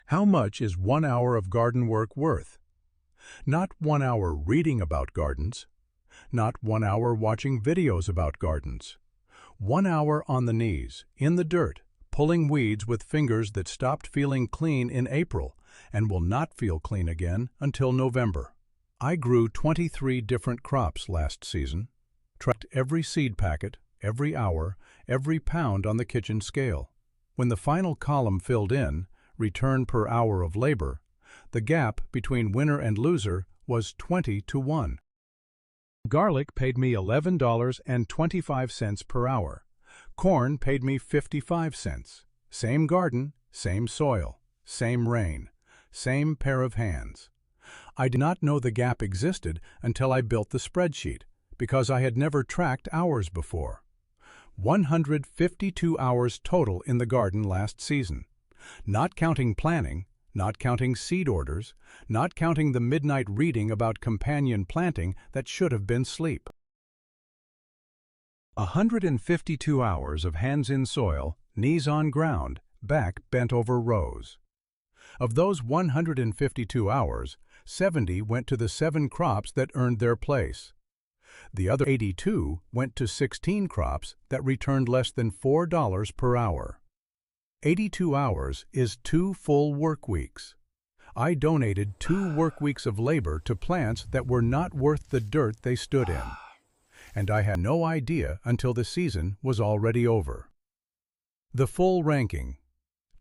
How much is 1 hour of garden work worth? Not 1 hour reading about gardens, not 1 hour watching videos about gardens. 1 hour on the knees, in the dirt, pulling weeds with fingers that stopped feeling clean in April and will not feel clean again until November. I grew 23 different crops last season, tracked every seed packet, every hour, every pound on the kitchen scale. When the final column filled in, return per hour of labor, the gap between winner and loser was 20 to 1. Garlic paid me $11.25 per hour. Corn paid me 55 cents. Same garden, same soil, same rain, same pair of hands. I did not know the gap existed until I built the spreadsheet, because I had never tracked hours before. 152 hours total in the garden last season, not counting planning, not counting seed orders, not counting the midnight reading about companion planting that should have been sleep. 152 hours of hands in soil, knees on ground, back bent over rows. Of those 152 hours, 70 went to the 7 crops that earned their place. The other 82 went to 16 crops that returned less than $4 per hour. 82 hours is 2 full work weeks. I donated 2 work weeks of labor to plants that were not worth the dirt they stood in. And I had no idea until the season was already over. The full ranking: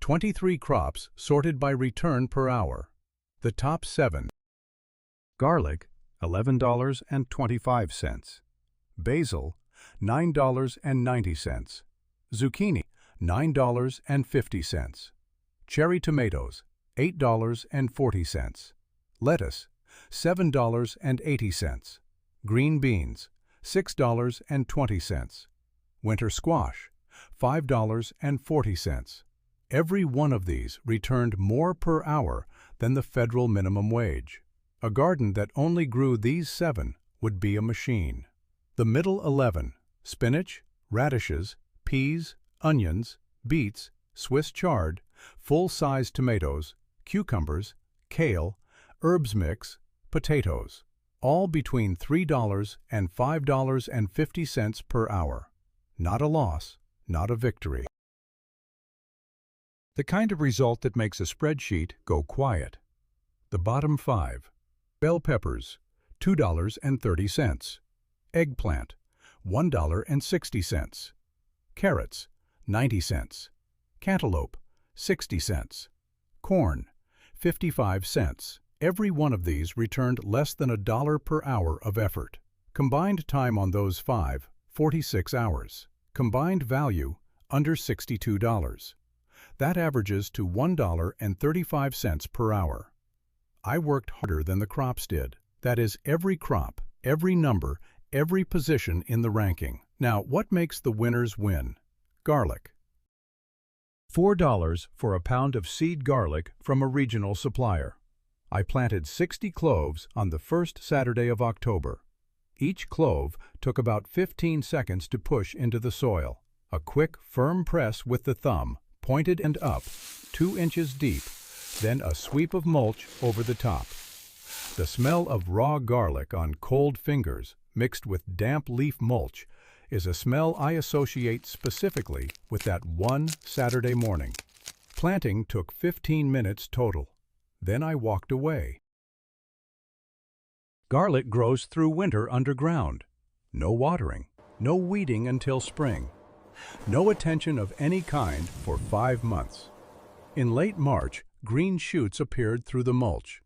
23 crops sorted by return per hour. The top 7. Garlic, $11.25. Basil, $9.90. Zucchini, $9.50. Cherry tomatoes, $8.40. Lettuce, $7.80. Green beans, $6.20. Winter squash, $5.40. Every one of these returned more per hour than the federal minimum wage. A garden that only grew these 7 would be a machine. The middle 11, spinach, radishes, peas, onions, beets, Swiss chard, full-size tomatoes, cucumbers, kale, herbs mix, potatoes, all between $3 and $5.50 per hour. Not a loss, not a victory. The kind of result that makes a spreadsheet go quiet. The bottom 5. Bell peppers, $2.30. Eggplant, $1.60. Carrots, 90 cents. Cantaloupe, 60 cents. Corn, 55 cents. Every one of these returned less than $1 per hour of effort. Combined time on those 5, 46 hours. Combined value, under $62. That averages to $1.35 per hour. I worked harder than the crops did. That is, every crop, every number, every position in the ranking. Now, what makes the winners win? Garlic. $4 for a pound of seed garlic from a regional supplier. I planted 60 cloves on the first Saturday of October. Each clove took about 15 seconds to push into the soil. A quick, firm press with the thumb, pointed and up, 2 inches deep, then a sweep of mulch over the top. The smell of raw garlic on cold fingers mixed with damp leaf mulch is a smell I associate specifically with that one Saturday morning. Planting took 15 minutes total. Then I walked away. Garlic grows through winter underground. No watering, no weeding until spring. No attention of any kind for 5 months. In late March, green shoots appeared through the mulch.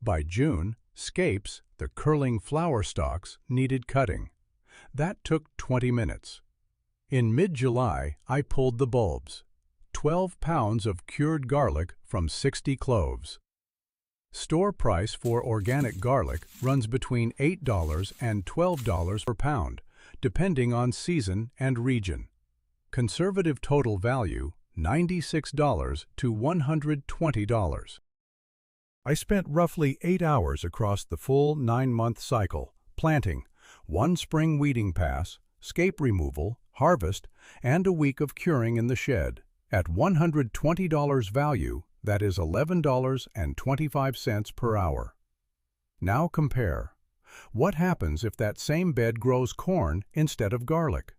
By June, scapes, the curling flower stalks, needed cutting. That took 20 minutes. In mid-July, I pulled the bulbs. 12 pounds of cured garlic from 60 cloves. Store price for organic garlic runs between $8 and $12 per pound, depending on season and region. Conservative total value, $96 to $120. I spent roughly 8 hours across the full 9-month cycle, planting, 1 spring weeding pass, scape removal, harvest, and a week of curing in the shed. At $120 value, That is $11.25 per hour. Now compare. What happens if that same bed grows corn instead of garlic?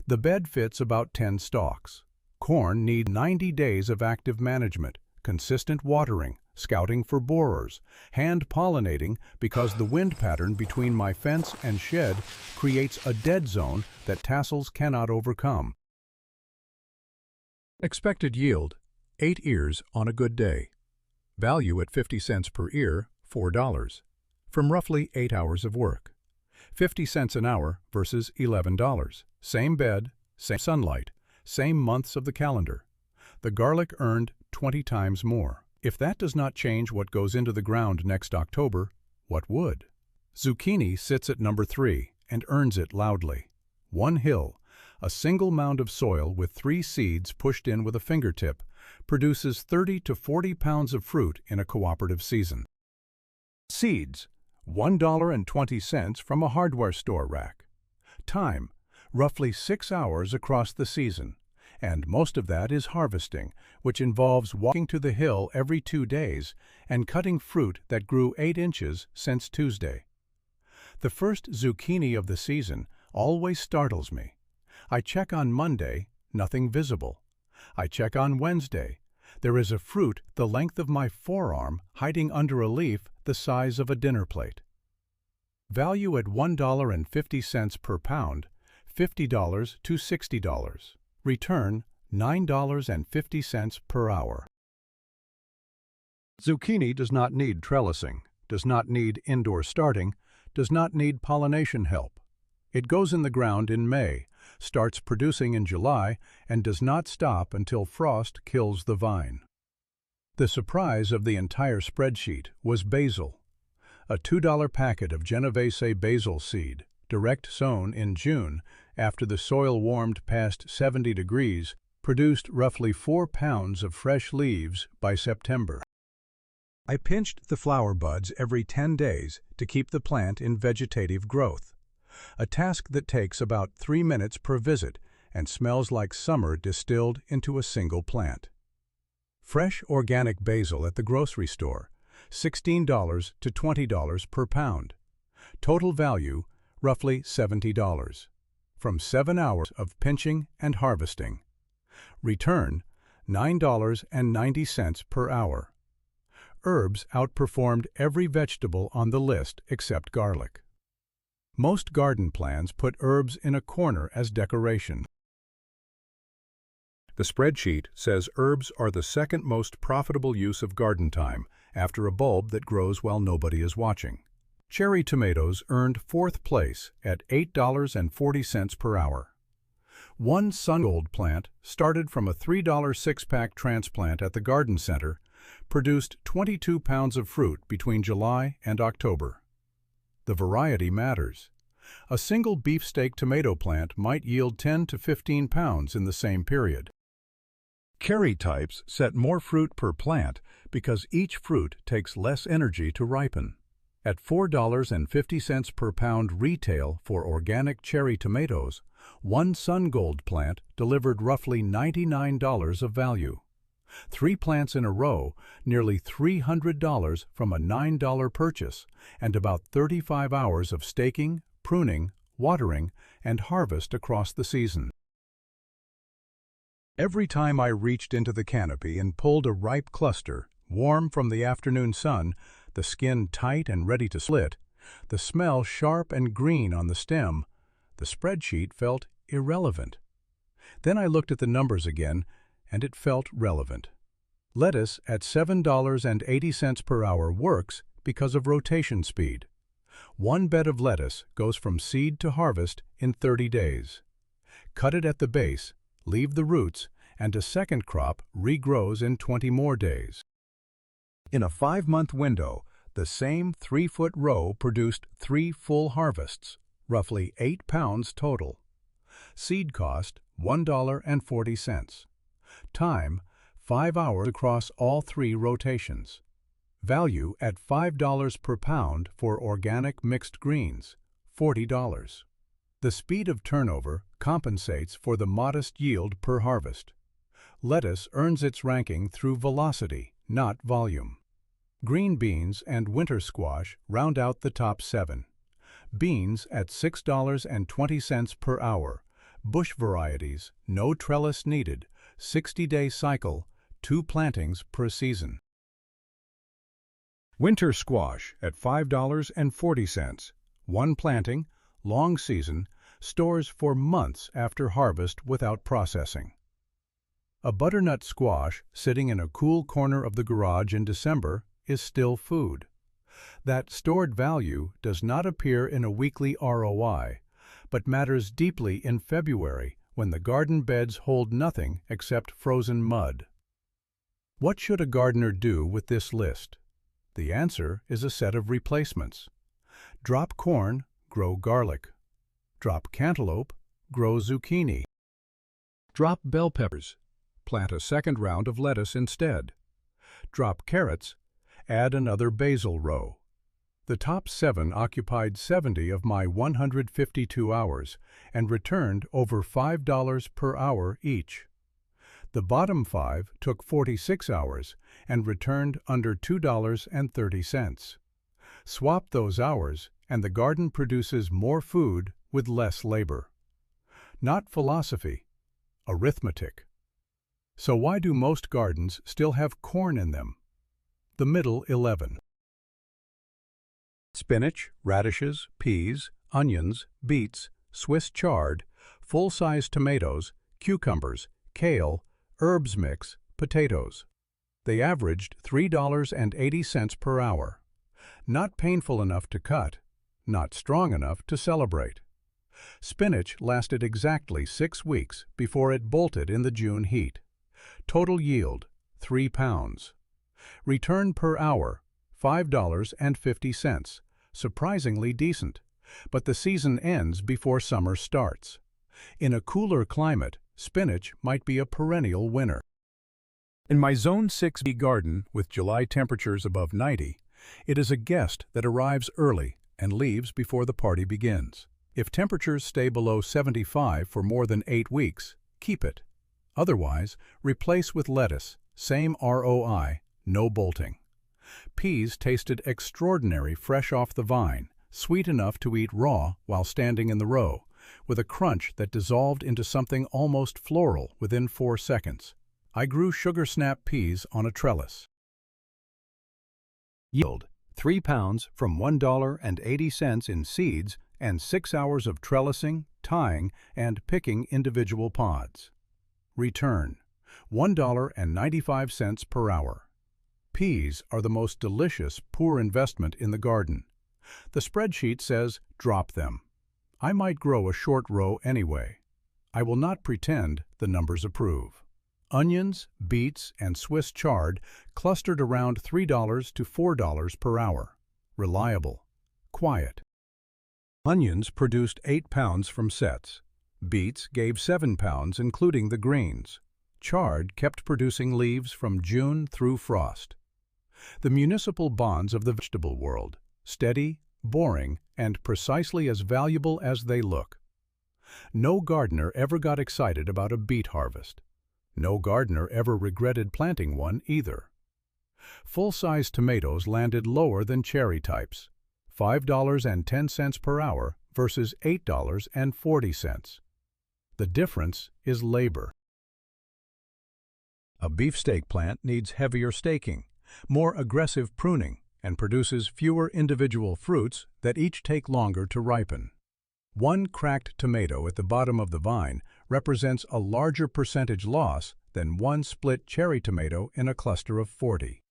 The bed fits about 10 stalks. Corn needs 90 days of active management, consistent watering, scouting for borers, hand pollinating because the wind pattern between my fence and shed creates a dead zone that tassels cannot overcome. Expected yield, 8 ears on a good day. Value at 50 cents per ear, $4, from roughly 8 hours of work. 50 cents an hour versus $11. Same bed, same sunlight, same months of the calendar. The garlic earned 20 times more. If that does not change what goes into the ground next October, what would? Zucchini sits at number 3 and earns it loudly. One hill, a single mound of soil with 3 seeds pushed in with a fingertip, produces 30 to 40 pounds of fruit in a cooperative season. Seeds, $1.20 from a hardware store rack. Time, roughly 6 hours across the season, and most of that is harvesting, which involves walking to the hill every 2 days and cutting fruit that grew 8 inches since Tuesday. The first zucchini of the season always startles me. I check on Monday, nothing visible. I check on Wednesday. There is a fruit the length of my forearm hiding under a leaf the size of a dinner plate. Value at $1.50 per pound, $50 to $60. Return, $9.50 per hour. Zucchini does not need trellising, does not need indoor starting, does not need pollination help. It goes in the ground in May, starts producing in July, and does not stop until frost kills the vine. The surprise of the entire spreadsheet was basil. A $2 packet of Genovese basil seed, direct sown in June, after the soil warmed past 70 degrees, produced roughly 4 pounds of fresh leaves by September. I pinched the flower buds every 10 days to keep the plant in vegetative growth, a task that takes about 3 minutes per visit and smells like summer distilled into a single plant. Fresh organic basil at the grocery store, $16 to $20 per pound. Total value, roughly $70, from 7 hours of pinching and harvesting. Return, $9.90 per hour. Herbs outperformed every vegetable on the list except garlic. Most garden plans put herbs in a corner as decoration. The spreadsheet says herbs are the second most profitable use of garden time after a bulb that grows while nobody is watching. Cherry tomatoes earned 4th place at $8.40 per hour. One Sungold plant, started from a $3 6-pack transplant at the garden center, produced 22 pounds of fruit between July and October. The variety matters. A single beefsteak tomato plant might yield 10 to 15 pounds in the same period. Carry types set more fruit per plant because each fruit takes less energy to ripen. At $4.50 per pound retail for organic cherry tomatoes, one Sungold plant delivered roughly $99 of value. 3 plants in a row, nearly $300 from a $9 purchase, and about 35 hours of staking, pruning, watering, and harvest across the season. Every time I reached into the canopy and pulled a ripe cluster, warm from the afternoon sun, the skin tight and ready to split, the smell sharp and green on the stem, the spreadsheet felt irrelevant. Then I looked at the numbers again, and it felt relevant. Lettuce at $7.80 per hour works because of rotation speed. One bed of lettuce goes from seed to harvest in 30 days. Cut it at the base, leave the roots, and a second crop regrows in 20 more days. In a 5-month window, the same 3-foot row produced 3 full harvests, roughly 8 pounds total. Seed cost, $1.40. Time, 5 hours across all 3 rotations. Value at $5 per pound for organic mixed greens, $40. The speed of turnover compensates for the modest yield per harvest. Lettuce earns its ranking through velocity, not volume. Green beans and winter squash round out the top 7. Beans at $6.20 per hour. Bush varieties, no trellis needed, 60-day cycle, 2 plantings per season. Winter squash at $5.40. 1 planting, long season, stores for months after harvest without processing. A butternut squash sitting in a cool corner of the garage in December is still food. That stored value does not appear in a weekly ROI, but matters deeply in February when the garden beds hold nothing except frozen mud. What should a gardener do with this list? The answer is a set of replacements. Drop corn, grow garlic. Drop cantaloupe, grow zucchini. Drop bell peppers, plant a second round of lettuce instead. Drop carrots, add another basil row. The top 7 occupied 70 of my 152 hours and returned over $5 per hour each. The bottom 5 took 46 hours and returned under $2.30. Swap those hours and the garden produces more food with less labor. Not philosophy, arithmetic. So why do most gardens still have corn in them? The middle 11. Spinach, radishes, peas, onions, beets, Swiss chard, full-size tomatoes, cucumbers, kale, herbs mix, potatoes. They averaged $3.80 per hour. Not painful enough to cut, not strong enough to celebrate. Spinach lasted exactly 6 weeks before it bolted in the June heat. Total yield, 3 pounds. Return per hour, $5.50. Surprisingly decent, but the season ends before summer starts. In a cooler climate, spinach might be a perennial winner. In my Zone 6B garden, with July temperatures above 90, it is a guest that arrives early and leaves before the party begins. If temperatures stay below 75 for more than 8 weeks, keep it. Otherwise, replace with lettuce, same ROI, no bolting. Peas tasted extraordinary fresh off the vine, sweet enough to eat raw while standing in the row, with a crunch that dissolved into something almost floral within 4 seconds. I grew sugar snap peas on a trellis. Yield, 3 pounds from $1.80 in seeds and 6 hours of trellising, tying, and picking individual pods. Return, $1.95 per hour. Peas are the most delicious, poor investment in the garden. The spreadsheet says, drop them. I might grow a short row anyway. I will not pretend the numbers approve. Onions, beets, and Swiss chard clustered around $3 to $4 per hour. Reliable. Quiet. Onions produced 8 pounds from sets. Beets gave 7 pounds, including the greens. Chard kept producing leaves from June through frost. The municipal bonds of the vegetable world, steady, boring, and precisely as valuable as they look. No gardener ever got excited about a beet harvest. No gardener ever regretted planting one either. Full-size tomatoes landed lower than cherry types, $5.10 per hour versus $8.40. The difference is labor. A beefsteak plant needs heavier staking, more aggressive pruning, and produces fewer individual fruits that each take longer to ripen. One cracked tomato at the bottom of the vine represents a larger percentage loss than one split cherry tomato in a cluster of 40.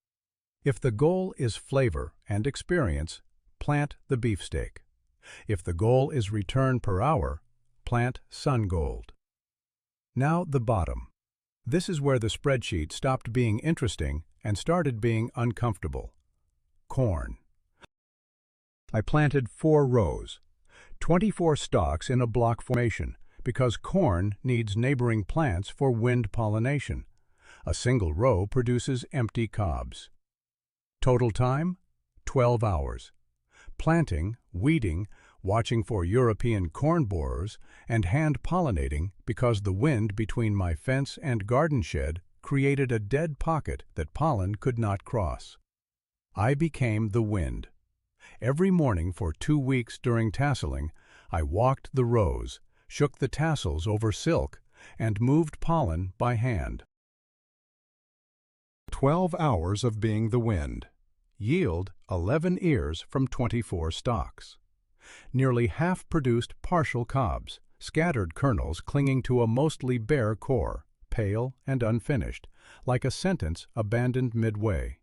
If the goal is flavor and experience, plant the beefsteak. If the goal is return per hour, plant Sun Gold. Now the bottom. This is where the spreadsheet stopped being interesting and started being uncomfortable. Corn. I planted 4 rows, 24 stalks in a block formation, because corn needs neighboring plants for wind pollination. A single row produces empty cobs. Total time, 12 hours. Planting, weeding, watching for European corn borers, and hand pollinating because the wind between my fence and garden shed created a dead pocket that pollen could not cross. I became the wind. Every morning for 2 weeks during tasseling, I walked the rows, shook the tassels over silk, and moved pollen by hand. 12 hours of being the wind. Yield 11 ears from 24 stalks. Nearly half produced partial cobs, scattered kernels clinging to a mostly bare core, pale and unfinished, like a sentence abandoned midway.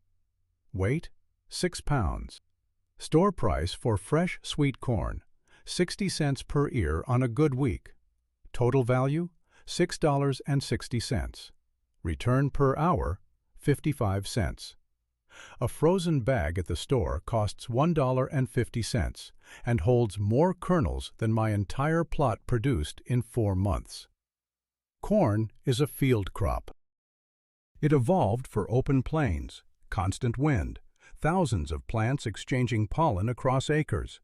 Weight 6 pounds. Store price for fresh sweet corn, 60 cents per ear on a good week. Total value, $6.60. Return per hour, 55 cents. A frozen bag at the store costs $1.50 and holds more kernels than my entire plot produced in 4 months. Corn is a field crop. It evolved for open plains, constant wind, thousands of plants exchanging pollen across acres.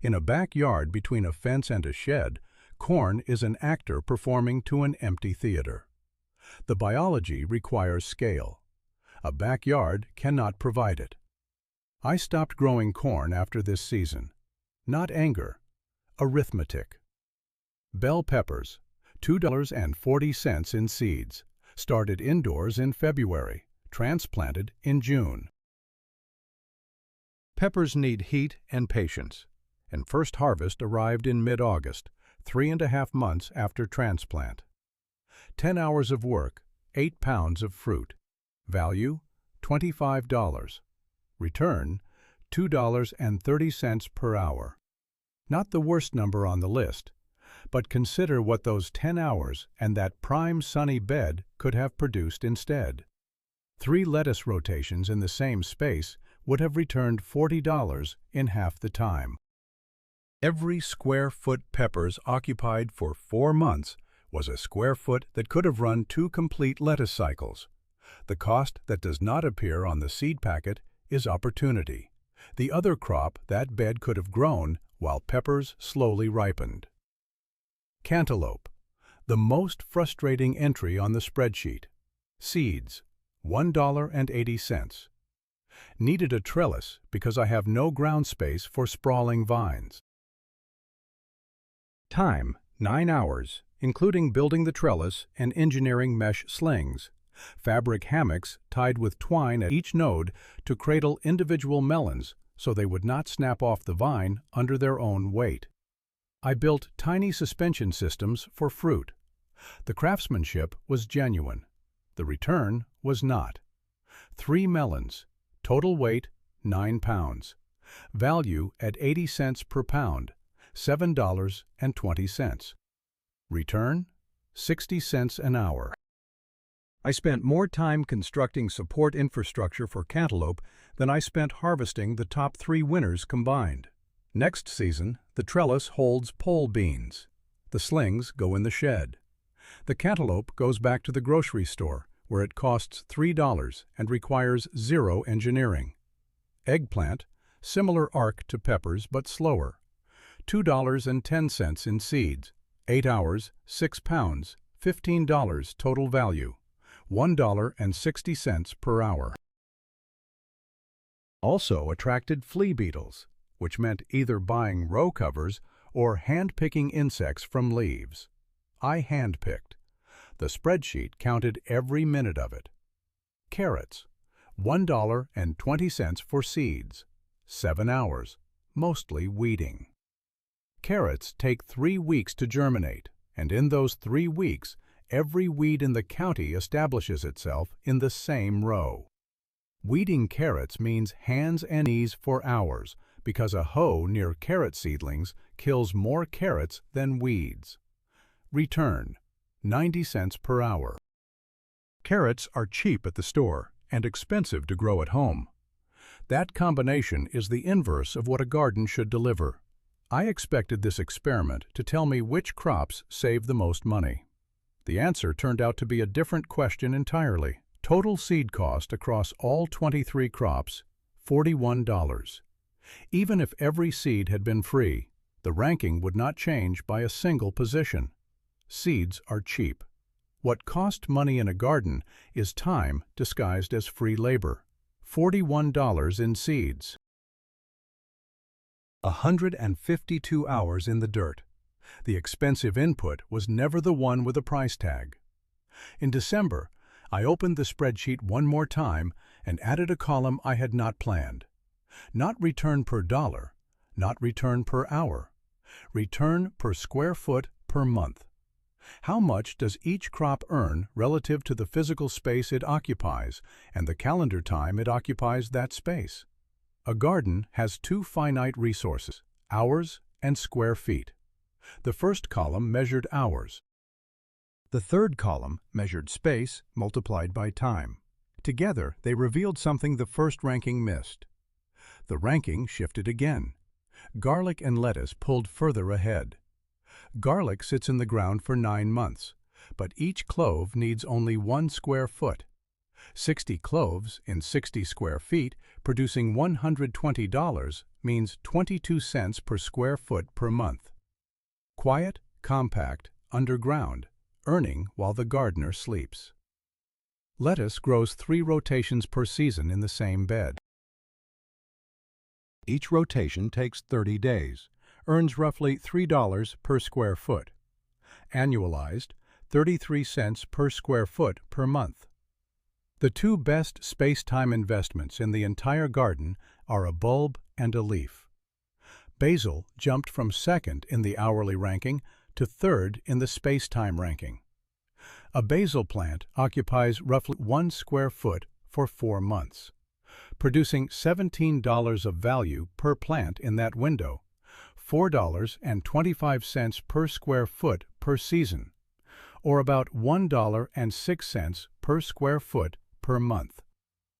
In a backyard between a fence and a shed, corn is an actor performing to an empty theater. The biology requires scale. A backyard cannot provide it. I stopped growing corn after this season. Not anger, arithmetic. Bell peppers, $2.40 in seeds, started indoors in February, transplanted in June. Peppers need heat and patience, and first harvest arrived in mid-August, 3.5 months after transplant. 10 hours of work, 8 pounds of fruit. Value, $25. Return, $2.30 per hour. Not the worst number on the list, but consider what those 10 hours and that prime sunny bed could have produced instead. 3 lettuce rotations in the same space would have returned $40 in half the time. Every square foot peppers occupied for 4 months was a square foot that could have run 2 complete lettuce cycles. The cost that does not appear on the seed packet is opportunity, the other crop that bed could have grown while peppers slowly ripened. Cantaloupe, the most frustrating entry on the spreadsheet. Seeds, $1.80. Needed a trellis because I have no ground space for sprawling vines. Time, 9 hours, including building the trellis and engineering mesh slings. Fabric hammocks tied with twine at each node to cradle individual melons so they would not snap off the vine under their own weight. I built tiny suspension systems for fruit. The craftsmanship was genuine. The return was not. 3 melons. Total weight, 9 pounds. Value at 80 cents per pound, $7.20. Return, 60 cents an hour. I spent more time constructing support infrastructure for cantaloupe than I spent harvesting the top 3 winners combined. Next season, the trellis holds pole beans. The slings go in the shed. The cantaloupe goes back to the grocery store, where it costs $3 and requires 0 engineering. Eggplant, similar arc to peppers but slower. $2.10 in seeds, 8 hours, 6 pounds, $15 total value, $1.60 per hour. Also attracted flea beetles, which meant either buying row covers or hand-picking insects from leaves. I hand-picked. The spreadsheet counted every minute of it. Carrots, $1.20 for seeds, 7 hours, mostly weeding. Carrots take 3 weeks to germinate, and in those 3 weeks, every weed in the county establishes itself in the same row. Weeding carrots means hands and knees for hours because a hoe near carrot seedlings kills more carrots than weeds. Return, 90 cents per hour. Carrots are cheap at the store and expensive to grow at home. That combination is the inverse of what a garden should deliver. I expected this experiment to tell me which crops save the most money. The answer turned out to be a different question entirely. Total seed cost across all 23 crops, $41. Even if every seed had been free, the ranking would not change by a single position. Seeds are cheap. What cost money in a garden is time disguised as free labor. $41 in seeds. 152 hours in the dirt. The expensive input was never the one with a price tag. In December, I opened the spreadsheet one more time and added a column I had not planned. Not return per dollar, not return per hour. Return per square foot per month. How much does each crop earn relative to the physical space it occupies and the calendar time it occupies that space? A garden has two finite resources, hours and square feet. The first column measured hours. The third column measured space multiplied by time. Together, they revealed something the first ranking missed. The ranking shifted again. Garlic and lettuce pulled further ahead. Garlic sits in the ground for 9 months, but each clove needs only 1 square foot. 60 cloves in 60 square feet, producing $120, means 22 cents per square foot per month. Quiet, compact, underground, earning while the gardener sleeps. Lettuce grows 3 rotations per season in the same bed. Each rotation takes 30 days, earns roughly $3 per square foot. Annualized, 33 cents per square foot per month. The two best space-time investments in the entire garden are a bulb and a leaf. Basil jumped from second in the hourly ranking to third in the space-time ranking. A basil plant occupies roughly 1 square foot for 4 months, producing $17 of value per plant in that window, $4.25 per square foot per season, or about $1.06 per square foot per month.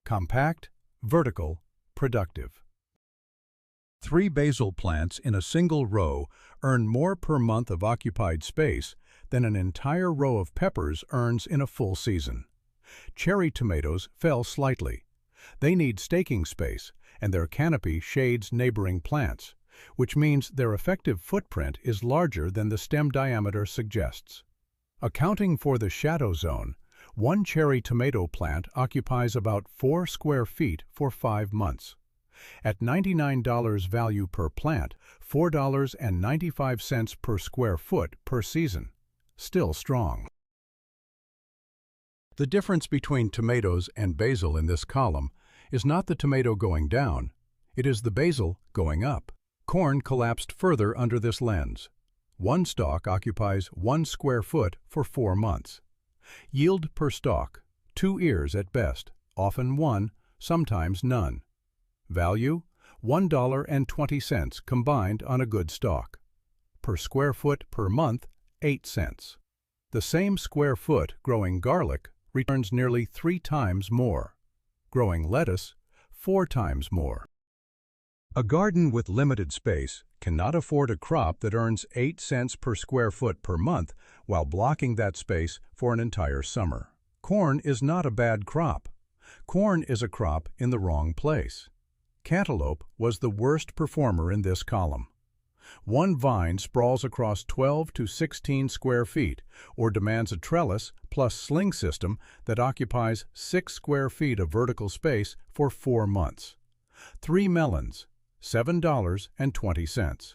Compact, vertical, productive. 3 basil plants in a single row earn more per month of occupied space than an entire row of peppers earns in a full season. Cherry tomatoes fell slightly. They need staking space, and their canopy shades neighboring plants, which means their effective footprint is larger than the stem diameter suggests. Accounting for the shadow zone, 1 cherry tomato plant occupies about 4 square feet for 5 months. At $99 value per plant, $4.95 per square foot per season. Still strong. The difference between tomatoes and basil in this column is not the tomato going down, it is the basil going up. Corn collapsed further under this lens. 1 stalk occupies 1 square foot for 4 months. Yield per stalk, 2 ears at best, often 1, sometimes none. Value, $1.20 combined on a good stalk. Per square foot per month, 8 cents. The same square foot growing garlic returns nearly 3 times more. Growing lettuce, 4 times more. A garden with limited space cannot afford a crop that earns 8 cents per square foot per month while blocking that space for an entire summer. Corn is not a bad crop. Corn is a crop in the wrong place. Cantaloupe was the worst performer in this column. 1 vine sprawls across 12 to 16 square feet, or demands a trellis plus sling system that occupies 6 square feet of vertical space for 4 months. 3 melons, $7.20.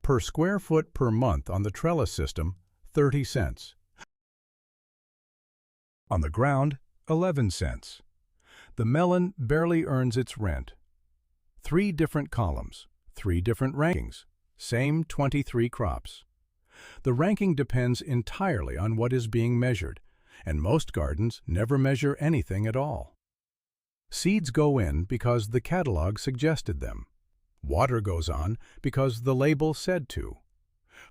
Per square foot per month on the trellis system, 30 cents. On the ground, 11 cents. The melon barely earns its rent. 3 different columns, 3 different rankings, same 23 crops. The ranking depends entirely on what is being measured, and most gardens never measure anything at all. Seeds go in because the catalog suggested them. Water goes on because the label said to.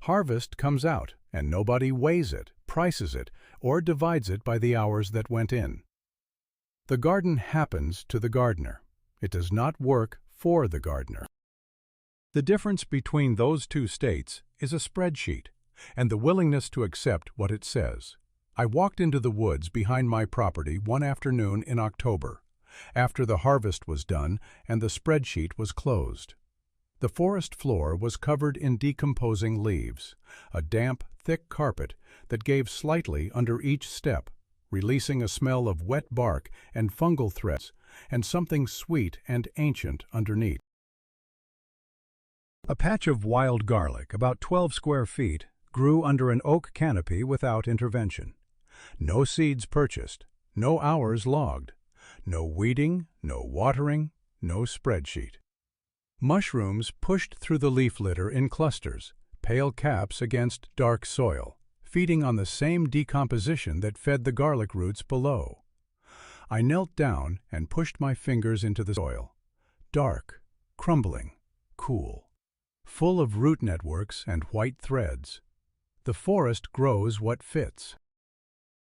Harvest comes out, and nobody weighs it, prices it, or divides it by the hours that went in. The garden happens to the gardener. It does not work for the gardener. The difference between those two states is a spreadsheet, and the willingness to accept what it says. I walked into the woods behind my property one afternoon in October, after the harvest was done and the spreadsheet was closed. The forest floor was covered in decomposing leaves, a damp, thick carpet that gave slightly under each step, releasing a smell of wet bark and fungal threads, and something sweet and ancient underneath. A patch of wild garlic, about 12 square feet, grew under an oak canopy without intervention. No seeds purchased, no hours logged, no weeding, no watering, no spreadsheet. Mushrooms pushed through the leaf litter in clusters, pale caps against dark soil, feeding on the same decomposition that fed the garlic roots below. I knelt down and pushed my fingers into the soil. Dark, crumbling, cool, full of root networks and white threads. The forest grows what fits.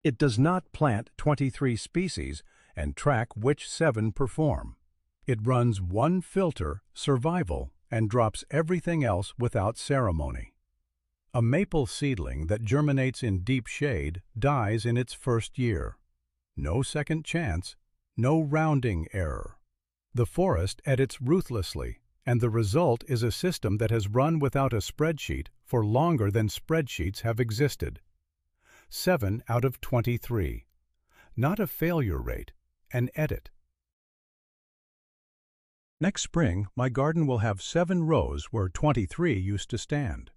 It does not plant 23 species and track which 7 perform. It runs one filter, survival, and drops everything else without ceremony. A maple seedling that germinates in deep shade dies in its first year. No second chance, no rounding error. The forest edits ruthlessly, and the result is a system that has run without a spreadsheet for longer than spreadsheets have existed. 7 out of 23. Not a failure rate, an edit. Next spring, my garden will have 7 rows where 23 used to stand.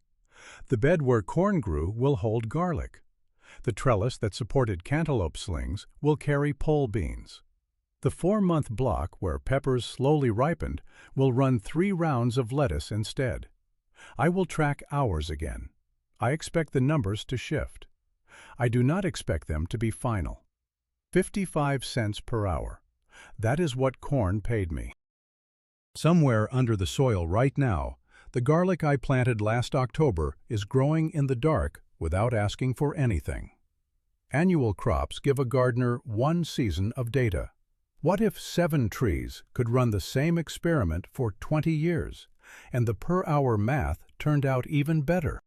The bed where corn grew will hold garlic. The trellis that supported cantaloupe slings will carry pole beans. The 4-month block where peppers slowly ripened will run 3 rounds of lettuce instead. I will track hours again. I expect the numbers to shift. I do not expect them to be final. 55 cents per hour. That is what corn paid me. Somewhere under the soil right now, the garlic I planted last October is growing in the dark without asking for anything. Annual crops give a gardener 1 season of data. What if 7 trees could run the same experiment for 20 years, and the per-hour math turned out even better?